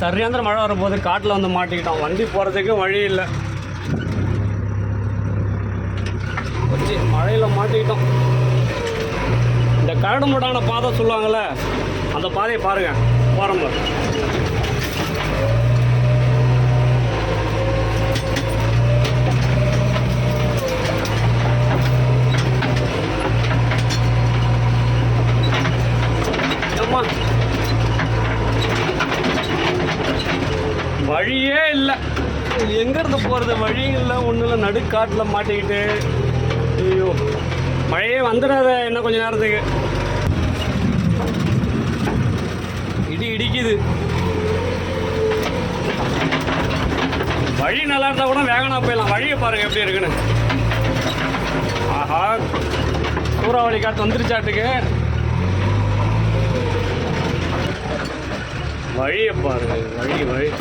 சரியாந்திர மழை வரும்போது காட்டில் வந்து மாட்டிக்கிட்டோம். வண்டி போகிறதுக்கு வழி இல்லை. வச்சு மழையில் மாட்டிக்கிட்டோம். இந்த கரடு முடான பாதை சொல்லுவாங்கள்ல, அந்த பாதையை பாருங்கள் போகிறோம். வழியே இல்லை, எங்கேருந்து போகிறது வழியும் இல்லை, ஒன்றும் இல்லை. நடுக்காட்டில் மாட்டிக்கிட்டு ஐயோ மழையே வந்துடாத என்ன கொஞ்சம் நேரத்துக்கு. இடி இடிக்குது. வழி நல்லா இருந்தால் கூட வேகனா போயிடலாம். வழியை பாருங்கள் எப்படி இருக்குன்னு. ஆஹா, சூறாவளி காற்று வந்துருச்சாட்டுக்கு. வழியை பாருங்கள், வழி